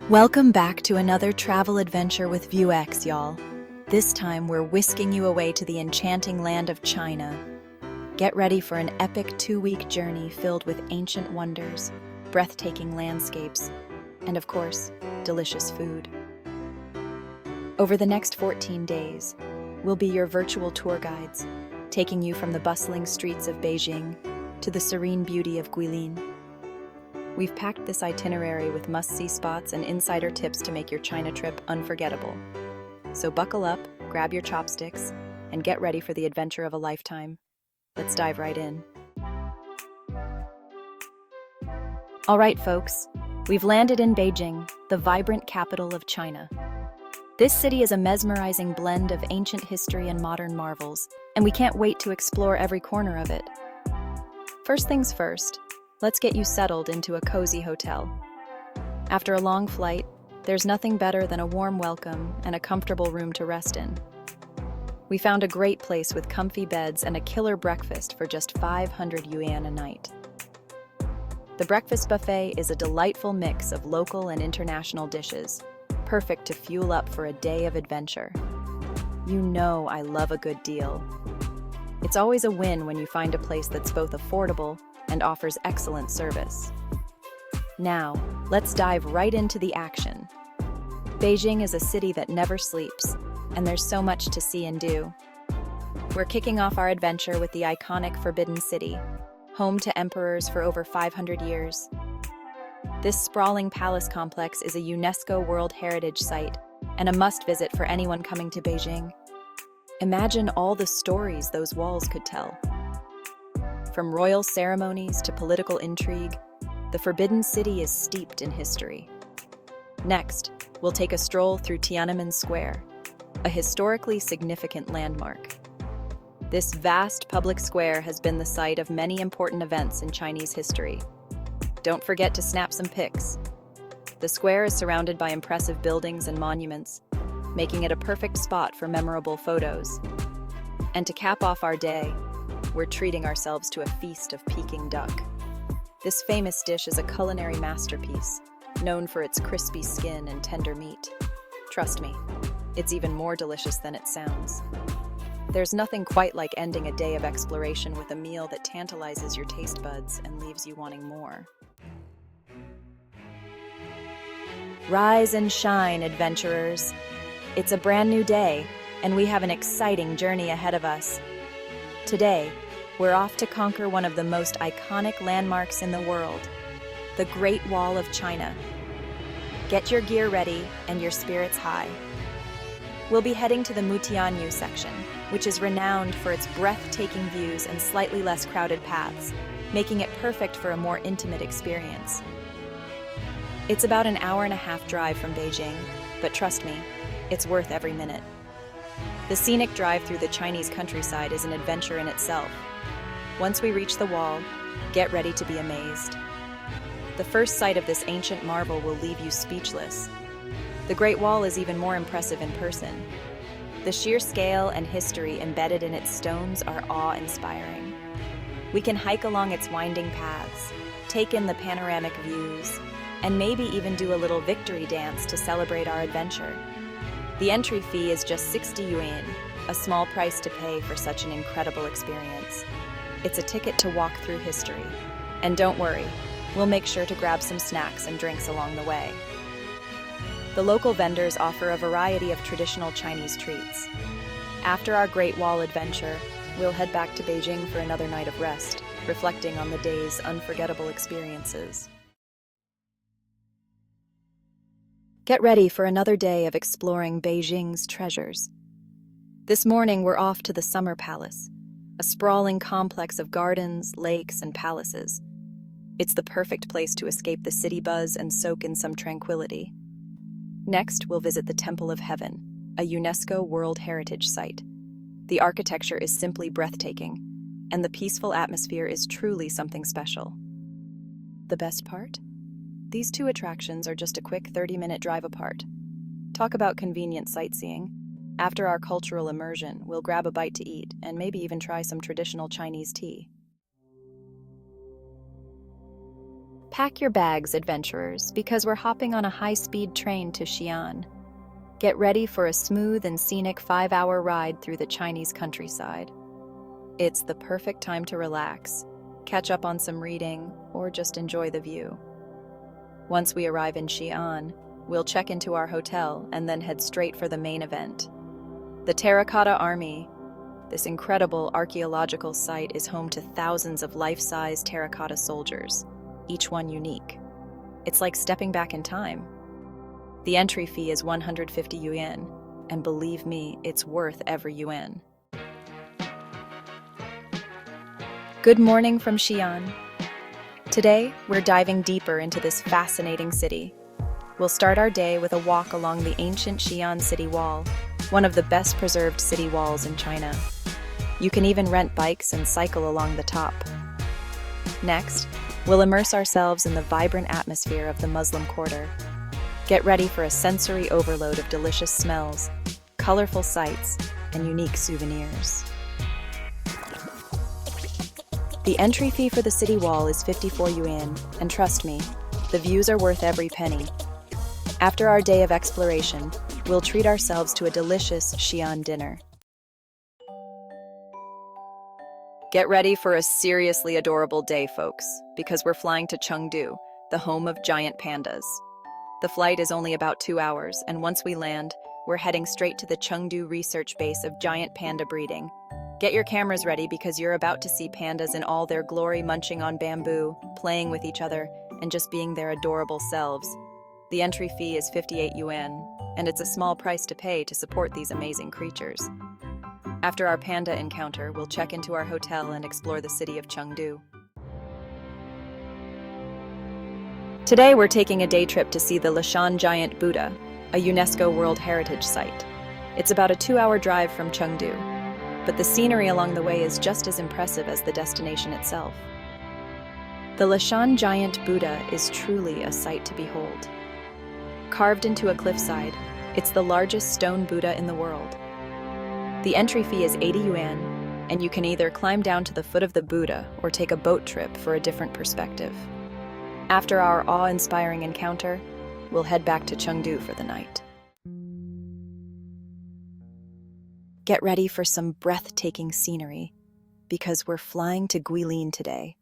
Welcome back to another travel adventure with VueX, y'all. This time, we're whisking you away to the enchanting land of China. Get ready for an epic 2-week journey filled with ancient wonders, breathtaking landscapes, and of course, delicious food. Over the next 14 days, we'll be your virtual tour guides, taking you from the bustling streets of Beijing to the serene beauty of Guilin. We've packed this itinerary with must-see spots and insider tips to make your China trip unforgettable. So buckle up, grab your chopsticks, and get ready for the adventure of a lifetime. Let's dive right in. All right, folks, we've landed in Beijing, the vibrant capital of China. This city is a mesmerizing blend of ancient history and modern marvels, and we can't wait to explore every corner of it. First things first, let's get you settled into a cozy hotel. After a long flight, there's nothing better than a warm welcome and a comfortable room to rest in. We found a great place with comfy beds and a killer breakfast for just 500 yuan a night. The breakfast buffet is a delightful mix of local and international dishes, perfect to fuel up for a day of adventure. You know I love a good deal. It's always a win when you find a place that's both affordable and offers excellent service. Now, let's dive right into the action. Beijing is a city that never sleeps, and there's so much to see and do. We're kicking off our adventure with the iconic Forbidden City, home to emperors for over 500 years. This sprawling palace complex is a UNESCO World Heritage Site and a must-visit for anyone coming to Beijing. Imagine all the stories those walls could tell. From royal ceremonies to political intrigue, the Forbidden City is steeped in history. Next, we'll take a stroll through Tiananmen Square, a historically significant landmark. This vast public square has been the site of many important events in Chinese history. Don't forget to snap some pics. The square is surrounded by impressive buildings and monuments, making it a perfect spot for memorable photos. And to cap off our day, we're treating ourselves to a feast of Peking duck. This famous dish is a culinary masterpiece, known for its crispy skin and tender meat. Trust me, it's even more delicious than it sounds. There's nothing quite like ending a day of exploration with a meal that tantalizes your taste buds and leaves you wanting more. Rise and shine, adventurers. It's a brand new day, and we have an exciting journey ahead of us. Today, we're off to conquer one of the most iconic landmarks in the world, the Great Wall of China. Get your gear ready and your spirits high. We'll be heading to the Mutianyu section, which is renowned for its breathtaking views and slightly less crowded paths, making it perfect for a more intimate experience. It's about an hour-and-a-half drive from Beijing, but trust me, it's worth every minute. The scenic drive through the Chinese countryside is an adventure in itself. Once we reach the wall, get ready to be amazed. The first sight of this ancient marvel will leave you speechless. The Great Wall is even more impressive in person. The sheer scale and history embedded in its stones are awe-inspiring. We can hike along its winding paths, take in the panoramic views, and maybe even do a little victory dance to celebrate our adventure. The entry fee is just 60 yuan, a small price to pay for such an incredible experience. It's a ticket to walk through history. And don't worry, we'll make sure to grab some snacks and drinks along the way. The local vendors offer a variety of traditional Chinese treats. After our Great Wall adventure, we'll head back to Beijing for another night of rest, reflecting on the day's unforgettable experiences. Get ready for another day of exploring Beijing's treasures. This morning, we're off to the Summer Palace, a sprawling complex of gardens, lakes, and palaces. It's the perfect place to escape the city buzz and soak in some tranquility. Next, we'll visit the Temple of Heaven, a UNESCO World Heritage Site. The architecture is simply breathtaking, and the peaceful atmosphere is truly something special. The best part? These two attractions are just a quick 30-minute drive apart. Talk about convenient sightseeing. After our cultural immersion, we'll grab a bite to eat and maybe even try some traditional Chinese tea. Pack your bags, adventurers, because we're hopping on a high-speed train to Xi'an. Get ready for a smooth and scenic 5-hour ride through the Chinese countryside. It's the perfect time to relax, catch up on some reading, or just enjoy the view. Once we arrive in Xi'an, we'll check into our hotel and then head straight for the main event. The Terracotta Army. This incredible archaeological site is home to thousands of life-size terracotta soldiers, each one unique. It's like stepping back in time. The entry fee is 150 yuan, and believe me, it's worth every yuan. Good morning from Xi'an. Today, we're diving deeper into this fascinating city. We'll start our day with a walk along the ancient Xi'an City Wall, one of the best preserved city walls in China. You can even rent bikes and cycle along the top. Next, we'll immerse ourselves in the vibrant atmosphere of the Muslim Quarter. Get ready for a sensory overload of delicious smells, colorful sights, and unique souvenirs. The entry fee for the city wall is 54 yuan, and trust me, the views are worth every penny. After our day of exploration, we'll treat ourselves to a delicious Xi'an dinner. Get ready for a seriously adorable day, folks, because we're flying to Chengdu, the home of giant pandas. The flight is only about 2 hours, and once we land, we're heading straight to the Chengdu research base of giant panda breeding. Get your cameras ready because you're about to see pandas in all their glory, munching on bamboo, playing with each other, and just being their adorable selves. The entry fee is 58 yuan, and it's a small price to pay to support these amazing creatures. After our panda encounter, we'll check into our hotel and explore the city of Chengdu. Today, we're taking a day trip to see the Leshan Giant Buddha, a UNESCO World Heritage Site. It's about a 2-hour drive from Chengdu, but the scenery along the way is just as impressive as the destination itself. The Leshan Giant Buddha is truly a sight to behold. Carved into a cliffside, it's the largest stone Buddha in the world. The entry fee is 80 yuan, and you can either climb down to the foot of the Buddha or take a boat trip for a different perspective. After our awe-inspiring encounter, we'll head back to Chengdu for the night. Get ready for some breathtaking scenery, because we're flying to Guilin today.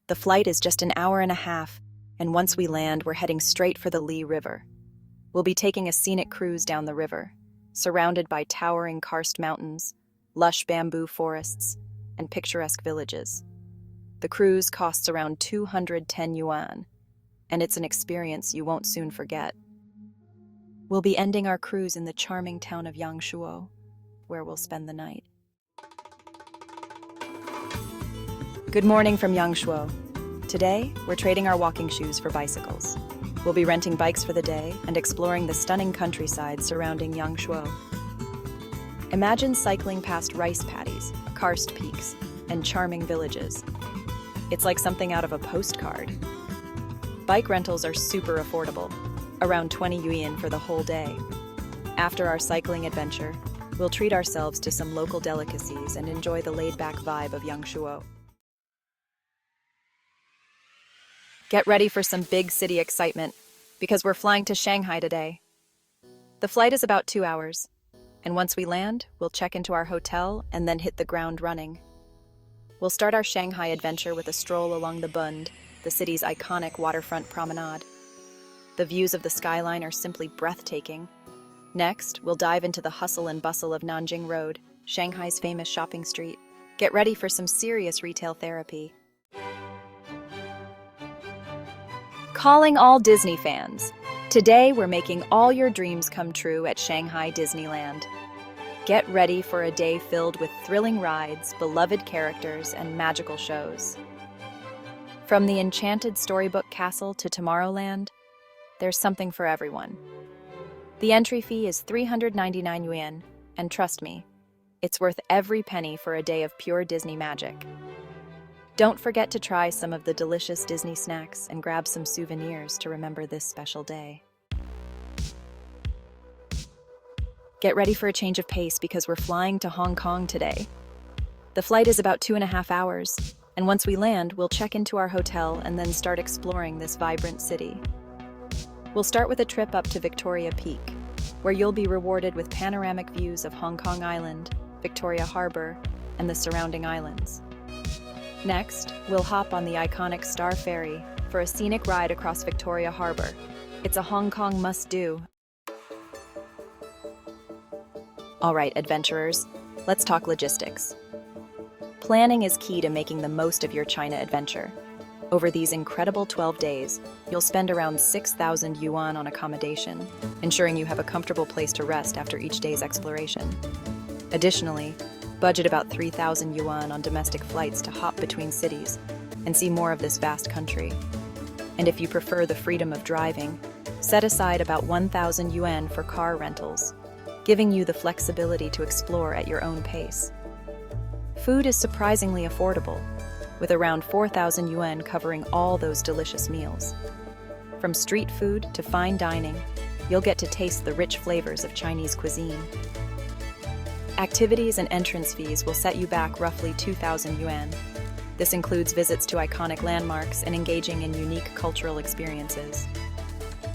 The flight is just an hour and a half, and once we land, we're heading straight for the Li River. We'll be taking a scenic cruise down the river, surrounded by towering karst mountains, lush bamboo forests, and picturesque villages. The cruise costs around 210 yuan, and it's an experience you won't soon forget. We'll be ending our cruise in the charming town of Yangshuo, where we'll spend the night. Good morning from Yangshuo. Today, we're trading our walking shoes for bicycles. We'll be renting bikes for the day and exploring the stunning countryside surrounding Yangshuo. Imagine cycling past rice paddies, karst peaks, and charming villages. It's like something out of a postcard. Bike rentals are super affordable, around 20 yuan for the whole day. After our cycling adventure, we'll treat ourselves to some local delicacies and enjoy the laid-back vibe of Yangshuo. Get ready for some big city excitement, because we're flying to Shanghai today. The flight is about 2 hours, and once we land, we'll check into our hotel and then hit the ground running. We'll start our Shanghai adventure with a stroll along the Bund, the city's iconic waterfront promenade. The views of the skyline are simply breathtaking. Next, we'll dive into the hustle and bustle of Nanjing Road, Shanghai's famous shopping street. Get ready for some serious retail therapy. Calling all Disney fans. Today, we're making all your dreams come true at Shanghai Disneyland. Get ready for a day filled with thrilling rides, beloved characters, and magical shows. From the enchanted storybook castle to Tomorrowland, there's something for everyone. The entry fee is 399 yuan, and trust me, it's worth every penny for a day of pure Disney magic. Don't forget to try some of the delicious Disney snacks and grab some souvenirs to remember this special day. Get ready for a change of pace because we're flying to Hong Kong today. The flight is about 2.5 hours, And once we land, we'll check into our hotel and then start exploring this vibrant city. We'll start with a trip up to Victoria Peak, where you'll be rewarded with panoramic views of Hong Kong Island, Victoria Harbor, and the surrounding islands. Next, we'll hop on the iconic Star Ferry for a scenic ride across Victoria Harbor. It's a Hong Kong must-do. All right, adventurers, let's talk logistics. Planning is key to making the most of your China adventure. Over these incredible 12 days, you'll spend around 6,000 yuan on accommodation, ensuring you have a comfortable place to rest after each day's exploration. Additionally, budget about 3,000 yuan on domestic flights to hop between cities and see more of this vast country. And if you prefer the freedom of driving, set aside about 1,000 yuan for car rentals, giving you the flexibility to explore at your own pace. Food is surprisingly affordable, with around 4,000 yuan covering all those delicious meals. From street food to fine dining, you'll get to taste the rich flavors of Chinese cuisine. Activities and entrance fees will set you back roughly 2,000 yuan. This includes visits to iconic landmarks and engaging in unique cultural experiences.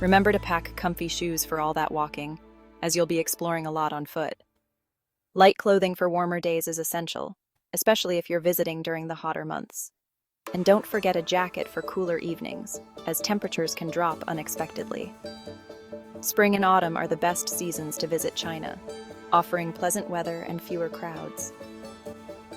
Remember to pack comfy shoes for all that walking, as you'll be exploring a lot on foot. Light clothing for warmer days is essential, especially if you're visiting during the hotter months. And don't forget a jacket for cooler evenings, as temperatures can drop unexpectedly. Spring and autumn are the best seasons to visit China, offering pleasant weather and fewer crowds.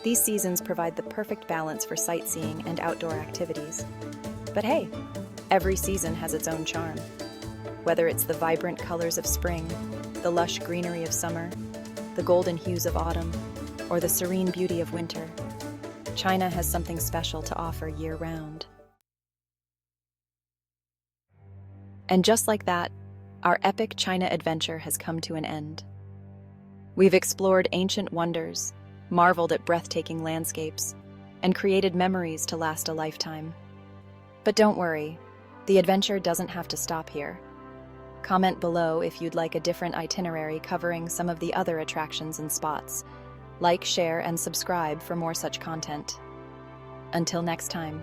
These seasons provide the perfect balance for sightseeing and outdoor activities. But hey, every season has its own charm. Whether it's the vibrant colors of spring, the lush greenery of summer, the golden hues of autumn, or the serene beauty of winter, China has something special to offer year-round. And just like that, our epic China adventure has come to an end. We've explored ancient wonders, marveled at breathtaking landscapes, and created memories to last a lifetime. But don't worry, the adventure doesn't have to stop here. Comment below if you'd like a different itinerary covering some of the other attractions and spots. Like, share, and subscribe for more such content. Until next time,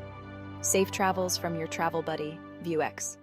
safe travels from your travel buddy, VueX.